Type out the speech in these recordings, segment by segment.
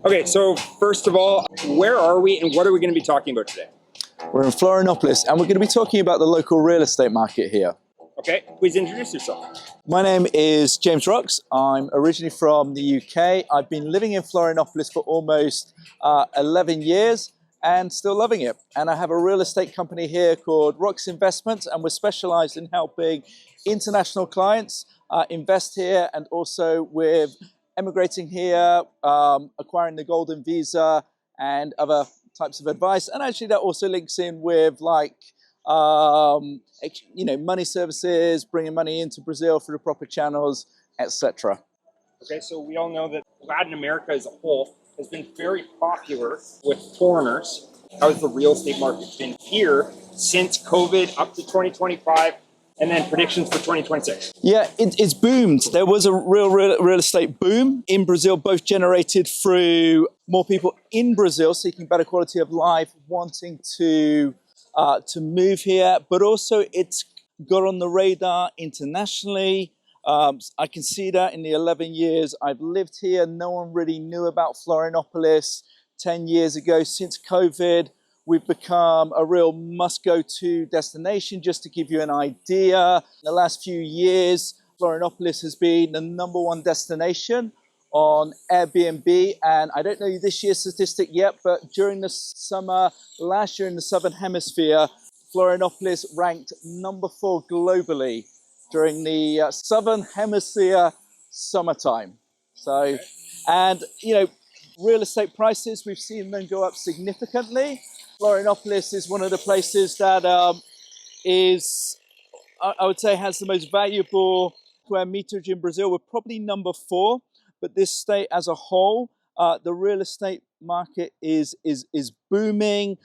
Okay, so first of all, where are we and what are we going to be talking about today? We're in Florianopolis and we're going to be talking about the local real estate market here. Okay, please introduce yourself. My name is James Rocks. I'm originally from the UK. I've been living in Florianopolis for almost 11 years and still loving it. And I have a real estate company here called Rocks Investments, and we're specialized in helping international clients invest here, and also with emigrating here, acquiring the golden visa and other types of advice. And actually that also links in with like, money services, bringing money into Brazil through the proper channels, etc. Okay, so we all know that Latin America as a whole has been very popular with foreigners. How has the real estate market been here since COVID up to 2025? And then predictions for 2026. Yeah, it's boomed. There was a real estate boom in Brazil, both generated through more people in Brazil seeking better quality of life, wanting to move here, but also it's got on the radar internationally. I can see that in the 11 years I've lived here, no one really knew about Florianopolis 10 years ago. Since COVID, we've become a real must-go-to destination. Just to give you an idea, in the last few years, Florianopolis has been the #1 destination on Airbnb. And I don't know this year's statistic yet, but during the summer, last year in the Southern Hemisphere, Florianopolis ranked #4 globally during the Southern Hemisphere summertime. So, and real estate prices, we've seen them go up significantly. Florianopolis is one of the places that I would say, has the most valuable square meterage in Brazil. We're probably #4, but this state as a whole, the real estate market is booming.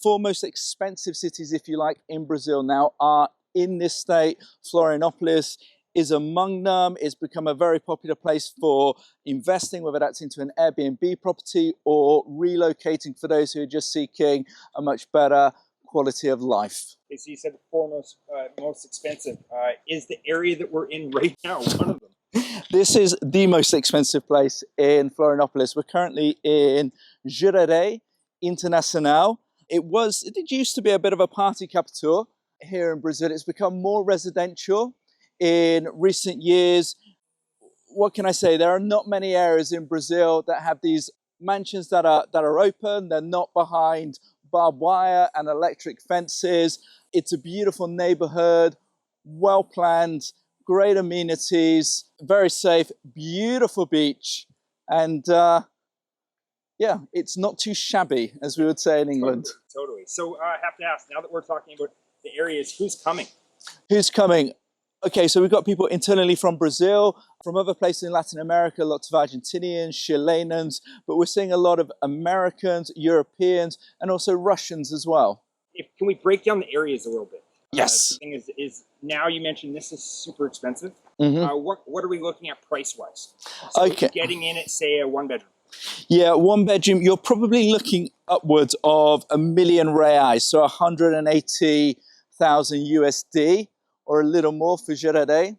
Four most expensive cities, if you like, in Brazil now are in this state. Florianopolis is among them. It's become a very popular place for investing, whether that's into an Airbnb property or relocating for those who are just seeking a much better quality of life. Okay, so you said the foremost most expensive. Is the area that we're in right now one of them? This is the most expensive place in Florianopolis. We're currently in Janeiro Internacional. It used to be a bit of a party capital here in Brazil. It's become more residential in recent years. What can I say? There are not many areas in Brazil that have these mansions that are open. They're not behind barbed wire and electric fences. It's a beautiful neighborhood, well planned, great amenities, very safe, beautiful beach, and it's not too shabby, as we would say in England. Totally. So I have to ask, now that we're talking about the areas, who's coming? Who's coming? Okay, so we've got people internally from Brazil, from other places in Latin America, lots of Argentinians, Chileans, but we're seeing a lot of Americans, Europeans, and also Russians as well. Can we break down the areas a little bit? Yes. The thing is now you mentioned this is super expensive. Mm-hmm. What are we looking at price-wise? So okay. Getting in at, say, a one-bedroom. Yeah, one bedroom, you're probably looking upwards of R$1 million, so 180,000 USD, or a little more for Janeiro. Okay.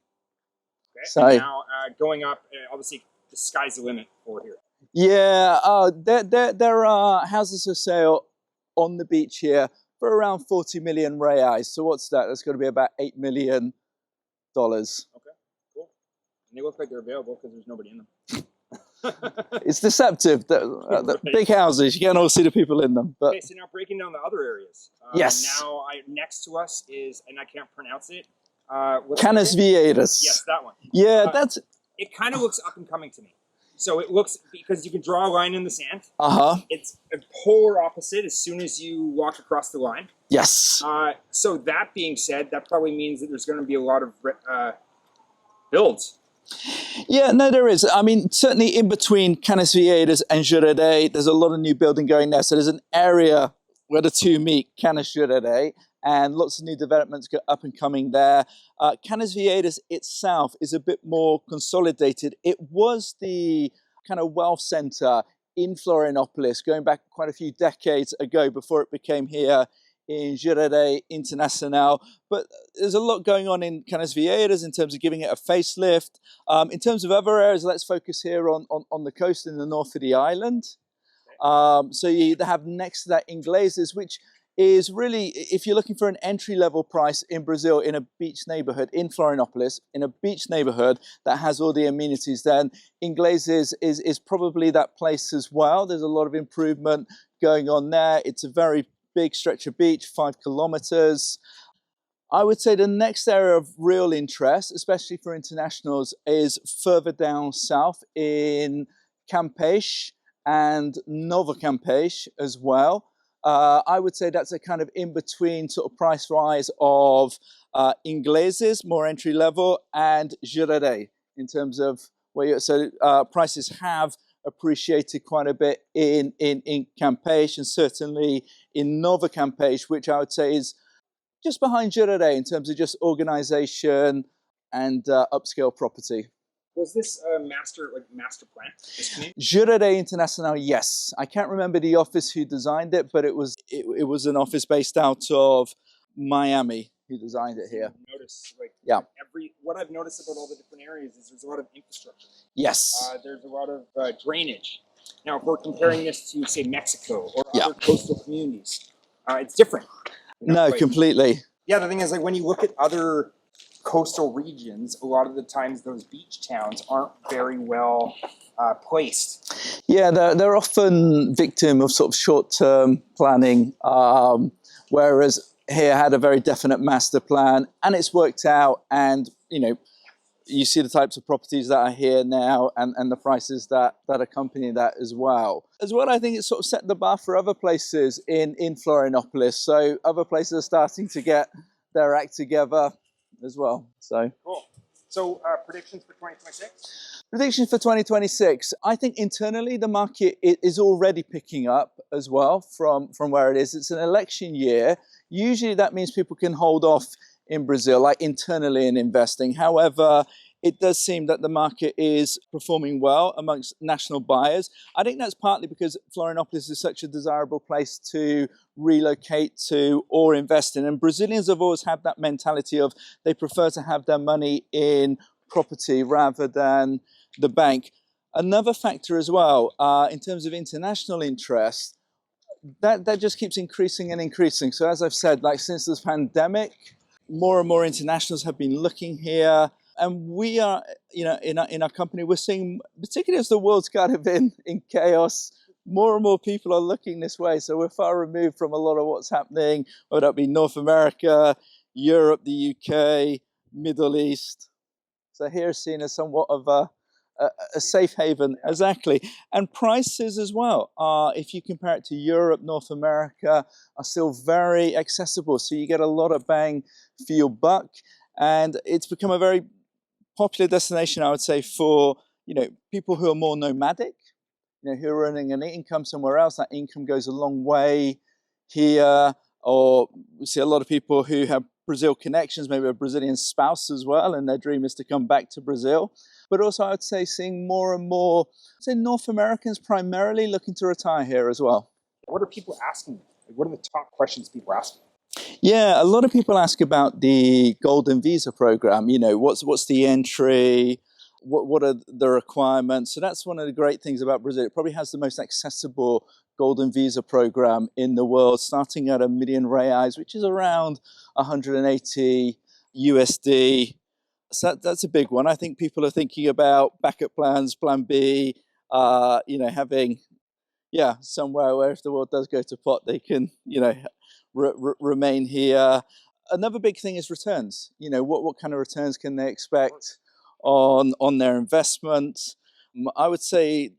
So and now going up, obviously the sky's the limit for here. Yeah, there are houses for sale on the beach here for around 40 million reais. So what's that? That's going to be about $8 million. Okay, cool. And they look like they're available because there's nobody in them. It's deceptive. The big houses, you can't all see the people in them. But okay, so now breaking down the other areas. Yes. Now next to us is, and I can't pronounce it. Canas Vieiras. Yes, that one. Yeah, it kind of looks up and coming to me. So it looks, because you can draw a line in the sand. It's a polar opposite as soon as you walk across the line. Yes. So that being said, that probably means that there's going to be a lot of builds. Yeah, no, there is. I mean, certainly in between Canas Vieiras and Janeiro, there's a lot of new building going there. So there's an area where the two meet, Canas Janeiro, and lots of new developments go up and coming there. Canas Vieiras itself is a bit more consolidated. It was the kind of wealth center in Florianopolis going back quite a few decades ago before it became here in Jardim Internacional. But there's a lot going on in Canas Vieiras in terms of giving it a facelift. In terms of other areas, let's focus here on the coast in the north of the island. So you have next to that Ingleses, which is really, if you're looking for an entry-level price in Brazil, in a beach neighborhood, in Florianopolis, in a beach neighborhood that has all the amenities, then Ingleses is probably that place as well. There's a lot of improvement going on there. It's a very big stretch of beach, 5 kilometers. I would say the next area of real interest, especially for internationals, is further down south in Campeche and Nova Campeche as well. I would say that's a kind of in-between sort of price rise of Ingleses, more entry level, and Jardim in terms of where prices have appreciated quite a bit in Campeche, and certainly in Nova Campeche, which I would say is just behind Jardim in terms of just organization and upscale property. Was this a master plan? Jardim Internacional, yes. I can't remember the office who designed it, but it was an office based out of Miami who designed it here. Notice, what I've noticed about all the different areas is there's a lot of infrastructure. Yes. There's a lot of drainage. Now, if we're comparing this to, say, Mexico or other coastal communities, it's different. No, completely. Yeah, the thing is, when you look at other coastal regions, a lot of the times those beach towns aren't very well placed. Yeah, they're often victim of sort of short-term planning, whereas here had a very definite master plan, and it's worked out. And you see the types of properties that are here now, and the prices that accompany that as well. As well, I think it sort of set the bar for other places in Florianopolis. So other places are starting to get their act together as well. So cool. So predictions for 2026? Predictions for 2026. I think internally the market is already picking up as well from where it is. It's an election year. Usually that means people can hold off in Brazil, like internally in investing. However, it does seem that the market is performing well amongst national buyers. I think that's partly because Florianopolis is such a desirable place to relocate to or invest in. And Brazilians have always had that mentality of they prefer to have their money in property rather than the bank. Another factor as well, in terms of international interest, that just keeps increasing and increasing. So as I've said, since this pandemic, more and more internationals have been looking here. And we are, in our company, we're seeing, particularly as the world's kind of in chaos, more and more people are looking this way. So we're far removed from a lot of what's happening, whether that be North America, Europe, the UK, Middle East. So here is seen as somewhat of a safe haven, exactly. And prices as well, if you compare it to Europe, North America, are still very accessible. So you get a lot of bang for your buck. And it's become a very popular destination, I would say, for people who are more nomadic, who are earning an income somewhere else. That income goes a long way here. Or we see a lot of people who have Brazil connections, maybe a Brazilian spouse as well, and their dream is to come back to Brazil. But also, I would say, seeing more and more, North Americans primarily looking to retire here as well. What are people asking? What are the top questions people ask? Yeah, a lot of people ask about the Golden Visa program. What's the entry? What are the requirements? So that's one of the great things about Brazil. It probably has the most accessible Golden Visa program in the world, starting at R$1 million, which is around 180 USD. So that's a big one. I think people are thinking about backup plans, plan B, having, somewhere where if the world does go to pot, they can, remain here. Another big thing is returns. What kind of returns can they expect on their investment? I would say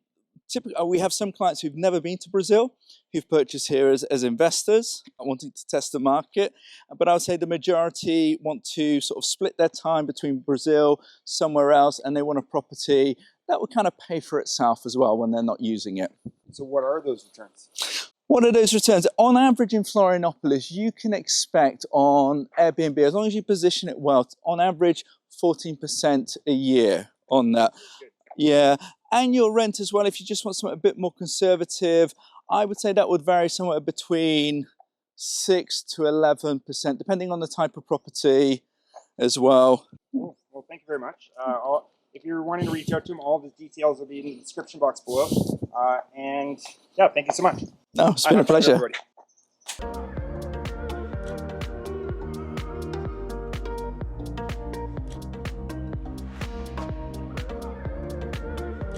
typically we have some clients who've never been to Brazil, who've purchased here as investors, wanting to test the market. But I would say the majority want to sort of split their time between Brazil, somewhere else, and they want a property that would kind of pay for itself as well when they're not using it. So what are those returns? What are those returns? On average in Florianopolis, you can expect on Airbnb, as long as you position it well, on average 14% a year on that. Yeah, and your rent as well, if you just want something a bit more conservative, I would say that would vary somewhere between 6 to 11%, depending on the type of property as well. Cool. Well, thank you very much. If you're wanting to reach out to him, all the details will be in the description box below. And yeah, thank you so much. No, it's been a pleasure. Everybody.